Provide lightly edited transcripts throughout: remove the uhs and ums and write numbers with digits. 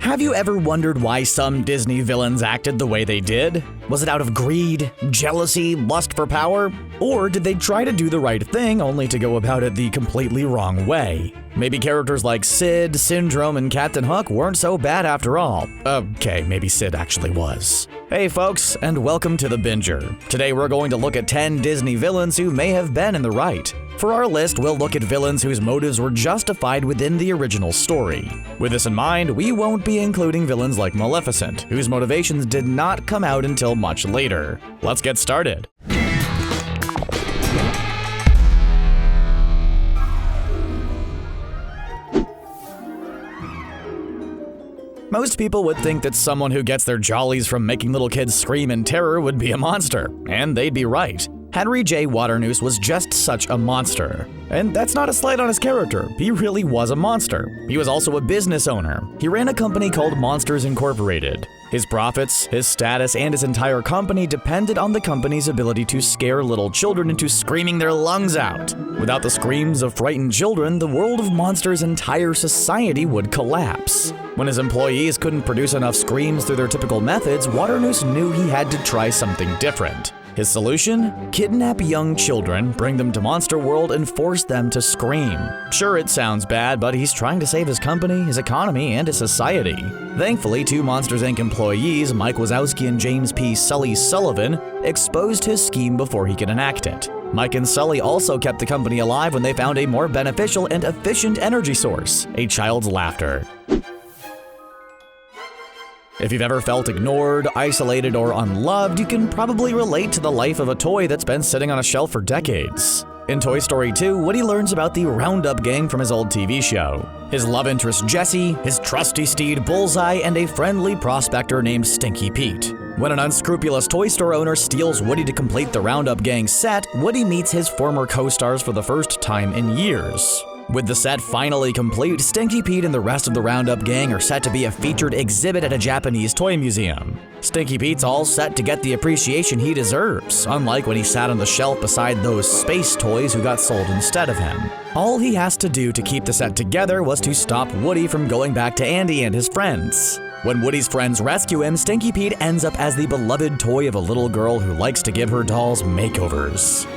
Have you ever wondered why some Disney villains acted the way they did? Was it out of greed, jealousy, lust for power? Or did they try to do the right thing only to go about it the completely wrong way? Maybe characters like Sid, Syndrome, and Captain Hook weren't so bad after all. Okay, maybe Sid actually was. Hey folks, and welcome to The Binger. Today we're going to look at 10 Disney villains who may have been in the right. For our list, we'll look at villains whose motives were justified within the original story. With this in mind, we won't be including villains like Maleficent, whose motivations did not come out until much later. Let's get started. Most people would think that someone who gets their jollies from making little kids scream in terror would be a monster, and they'd be right. Henry J. Waternoose was just such a monster. And that's not a slight on his character, he really was a monster. He was also a business owner. He ran a company called Monsters Incorporated. His profits, his status, and his entire company depended on the company's ability to scare little children into screaming their lungs out. Without the screams of frightened children, the world of Monsters' entire society would collapse. When his employees couldn't produce enough screams through their typical methods, Waternoose knew he had to try something different. His solution? Kidnap young children, bring them to Monster World, and force them to scream. Sure, it sounds bad, but he's trying to save his company, his economy, and his society. Thankfully, two Monsters, Inc. employees, Mike Wazowski and James P. Sully Sullivan, exposed his scheme before he could enact it. Mike and Sully also kept the company alive when they found a more beneficial and efficient energy source: a child's laughter. If you've ever felt ignored, isolated, or unloved, you can probably relate to the life of a toy that's been sitting on a shelf for decades. In Toy Story 2, Woody learns about the Roundup Gang from his old TV show. His love interest Jessie, his trusty steed Bullseye, and a friendly prospector named Stinky Pete. When an unscrupulous toy store owner steals Woody to complete the Roundup Gang set, Woody meets his former co-stars for the first time in years. With the set finally complete, Stinky Pete and the rest of the Roundup Gang are set to be a featured exhibit at a Japanese toy museum. Stinky Pete's all set to get the appreciation he deserves, unlike when he sat on the shelf beside those space toys who got sold instead of him. All he has to do to keep the set together was to stop Woody from going back to Andy and his friends. When Woody's friends rescue him, Stinky Pete ends up as the beloved toy of a little girl who likes to give her dolls makeovers.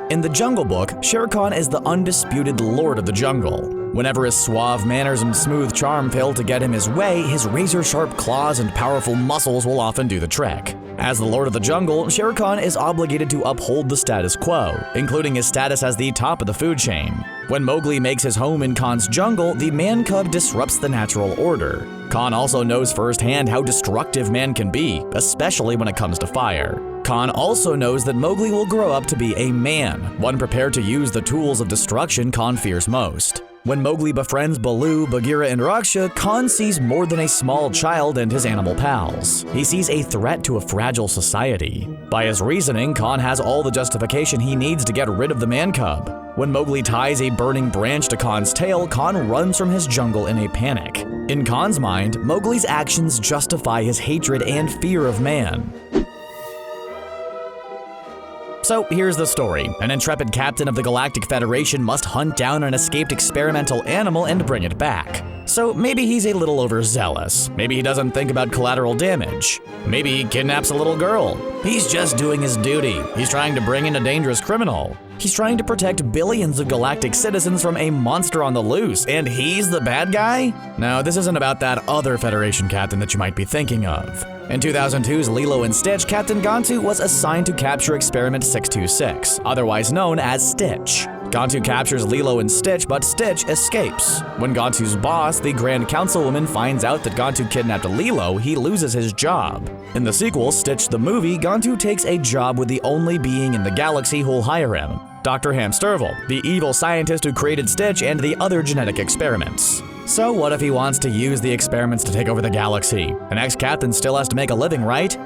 In the Jungle Book, Shere is the undisputed lord of the jungle. Whenever his suave manners and smooth charm fail to get him his way, his razor-sharp claws and powerful muscles will often do the trick. As the lord of the jungle, Shere is obligated to uphold the status quo, including his status as the top of the food chain. When Mowgli makes his home in Khan's jungle, the man cub disrupts the natural order. Khan also knows firsthand how destructive man can be, especially when it comes to fire. Khan also knows that Mowgli will grow up to be a man, one prepared to use the tools of destruction Khan fears most. When Mowgli befriends Baloo, Bagheera, and Raksha, Khan sees more than a small child and his animal pals. He sees a threat to a fragile society. By his reasoning, Khan has all the justification he needs to get rid of the man cub. When Mowgli ties a burning branch to Khan's tail, Khan runs from his jungle in a panic. In Khan's mind, Mowgli's actions justify his hatred and fear of man. So here's the story. An intrepid captain of the Galactic Federation must hunt down an escaped experimental animal and bring it back. So maybe he's a little overzealous. Maybe he doesn't think about collateral damage. Maybe he kidnaps a little girl. He's just doing his duty. He's trying to bring in a dangerous criminal. He's trying to protect billions of galactic citizens from a monster on the loose, and he's the bad guy? No, this isn't about that other Federation captain that you might be thinking of. In 2002's Lilo and Stitch, Captain Gantu was assigned to capture Experiment 626, otherwise known as Stitch. Gantu captures Lilo and Stitch, but Stitch escapes. When Gantu's boss, the Grand Councilwoman, finds out that Gantu kidnapped Lilo, he loses his job. In the sequel, Stitch the Movie, Gantu takes a job with the only being in the galaxy who'll hire him, Dr. Hamstervel, the evil scientist who created Stitch and the other genetic experiments. So what if he wants to use the experiments to take over the galaxy? An ex-captain still has to make a living, right?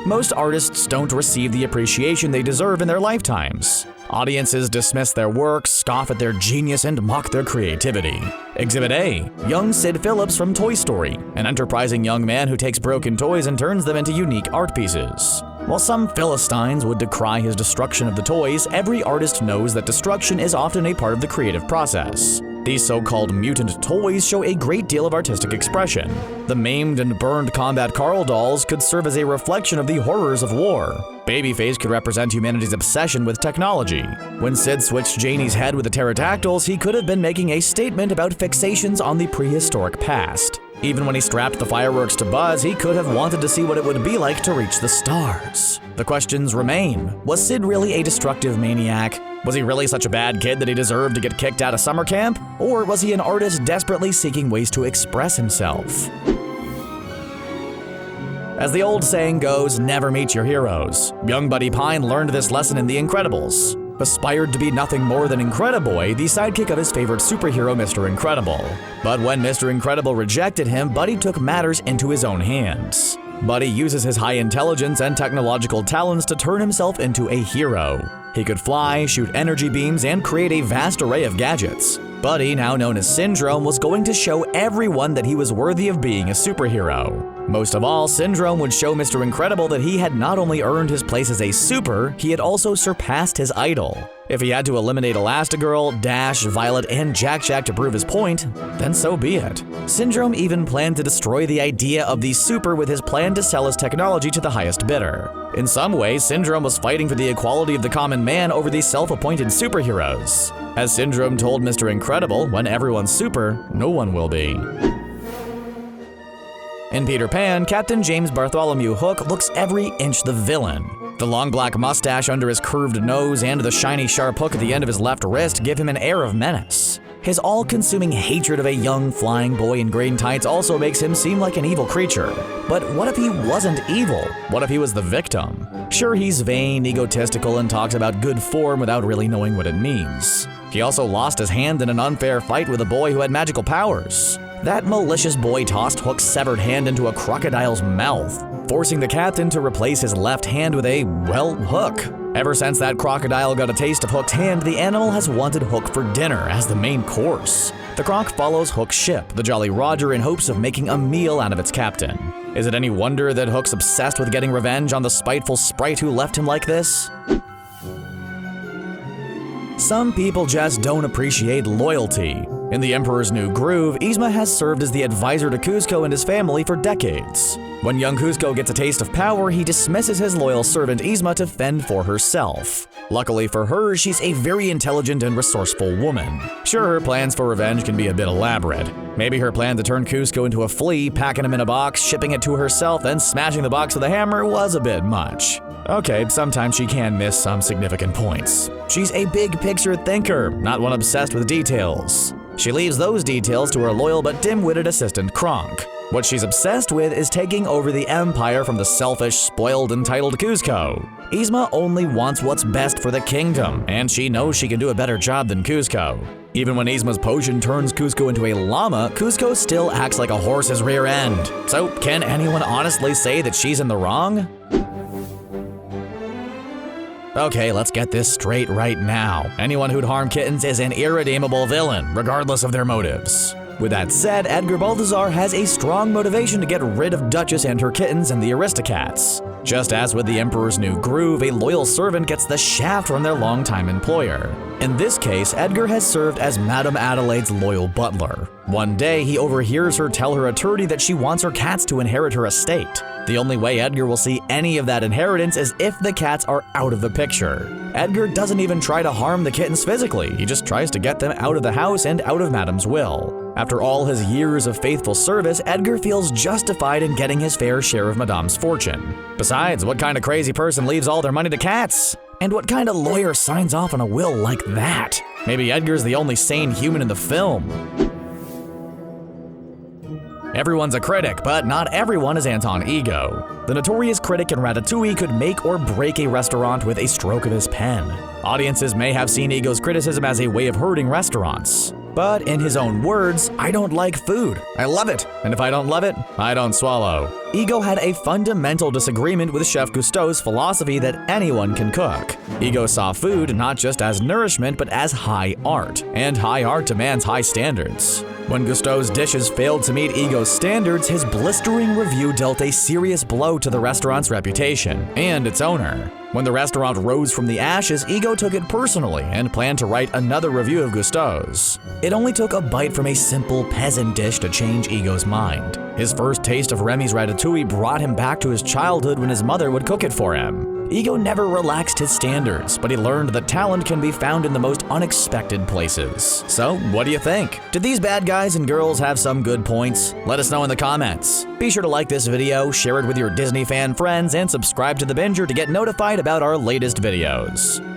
Most artists don't receive the appreciation they deserve in their lifetimes. Audiences dismiss their work, scoff at their genius, and mock their creativity. Exhibit A, young Sid Phillips from Toy Story, an enterprising young man who takes broken toys and turns them into unique art pieces. While some Philistines would decry his destruction of the toys, every artist knows that destruction is often a part of the creative process. These so-called mutant toys show a great deal of artistic expression. The maimed and burned combat Carl dolls could serve as a reflection of the horrors of war. Babyface could represent humanity's obsession with technology. When Sid switched Janie's head with the pterodactyls, he could have been making a statement about fixations on the prehistoric past. Even when he strapped the fireworks to Buzz, he could have wanted to see what it would be like to reach the stars. The questions remain. Was Sid really a destructive maniac? Was he really such a bad kid that he deserved to get kicked out of summer camp? Or was he an artist desperately seeking ways to express himself? As the old saying goes, never meet your heroes. Young Buddy Pine learned this lesson in The Incredibles. Aspired to be nothing more than Incrediboy, the sidekick of his favorite superhero, Mr. Incredible. But when Mr. Incredible rejected him, Buddy took matters into his own hands. Buddy uses his high intelligence and technological talents to turn himself into a hero. He could fly, shoot energy beams, and create a vast array of gadgets. Buddy, now known as Syndrome, was going to show everyone that he was worthy of being a superhero. Most of all, Syndrome would show Mr. Incredible that he had not only earned his place as a super, he had also surpassed his idol. If he had to eliminate Elastigirl, Dash, Violet, and Jack-Jack to prove his point, then so be it. Syndrome even planned to destroy the idea of the super with his plan to sell his technology to the highest bidder. In some ways, Syndrome was fighting for the equality of the common man over the self-appointed superheroes. As Syndrome told Mr. Incredible, when everyone's super, no one will be. In Peter Pan, Captain James Bartholomew Hook looks every inch the villain. The long black mustache under his curved nose and the shiny sharp hook at the end of his left wrist give him an air of menace. His all-consuming hatred of a young flying boy in green tights also makes him seem like an evil creature. But what if he wasn't evil? What if he was the victim? Sure, he's vain, egotistical, and talks about good form without really knowing what it means. He also lost his hand in an unfair fight with a boy who had magical powers. That malicious boy tossed Hook's severed hand into a crocodile's mouth, forcing the captain to replace his left hand with a, well, hook. Ever since that crocodile got a taste of Hook's hand, the animal has wanted Hook for dinner as the main course. The croc follows Hook's ship, the Jolly Roger, in hopes of making a meal out of its captain. Is it any wonder that Hook's obsessed with getting revenge on the spiteful sprite who left him like this? Some people just don't appreciate loyalty. In The Emperor's New Groove, Yzma has served as the advisor to Kuzco and his family for decades. When young Kuzco gets a taste of power, he dismisses his loyal servant Yzma to fend for herself. Luckily for her, she's a very intelligent and resourceful woman. Sure, her plans for revenge can be a bit elaborate. Maybe her plan to turn Kuzco into a flea, packing him in a box, shipping it to herself, then smashing the box with a hammer was a bit much. Okay, sometimes she can miss some significant points. She's a big picture thinker, not one obsessed with details. She leaves those details to her loyal but dim-witted assistant Kronk. What she's obsessed with is taking over the empire from the selfish, spoiled, entitled Kuzco. Yzma only wants what's best for the kingdom, and she knows she can do a better job than Kuzco. Even when Yzma's potion turns Kuzco into a llama, Kuzco still acts like a horse's rear end. So, can anyone honestly say that she's in the wrong? Okay, let's get this straight right now. Anyone who'd harm kittens is an irredeemable villain, regardless of their motives. With that said, Edgar Balthazar has a strong motivation to get rid of Duchess and her kittens and the Aristocats. Just as with The Emperor's New Groove, a loyal servant gets the shaft from their longtime employer. In this case, Edgar has served as Madame Adelaide's loyal butler. One day, he overhears her tell her attorney that she wants her cats to inherit her estate. The only way Edgar will see any of that inheritance is if the cats are out of the picture. Edgar doesn't even try to harm the kittens physically, he just tries to get them out of the house and out of Madame's will. After all his years of faithful service, Edgar feels justified in getting his fair share of Madame's fortune. Besides, what kind of crazy person leaves all their money to cats? And what kind of lawyer signs off on a will like that? Maybe Edgar's the only sane human in the film. Everyone's a critic, but not everyone is Anton Ego. The notorious critic in Ratatouille could make or break a restaurant with a stroke of his pen. Audiences may have seen Ego's criticism as a way of hurting restaurants. But in his own words, I don't like food. I love it. And if I don't love it, I don't swallow. Ego had a fundamental disagreement with Chef Cousteau's philosophy that anyone can cook. Ego saw food not just as nourishment, but as high art. And high art demands high standards. When Cousteau's dishes failed to meet Ego's standards, his blistering review dealt a serious blow to the restaurant's reputation and its owner. When the restaurant rose from the ashes, Ego took it personally and planned to write another review of Gusteau's. It only took a bite from a simple peasant dish to change Ego's mind. His first taste of Remy's Ratatouille brought him back to his childhood when his mother would cook it for him. Ego never relaxed his standards, but he learned that talent can be found in the most unexpected places. So, what do you think? Did these bad guys and girls have some good points? Let us know in the comments. Be sure to like this video, share it with your Disney fan friends, and subscribe to The Binger to get notified about our latest videos.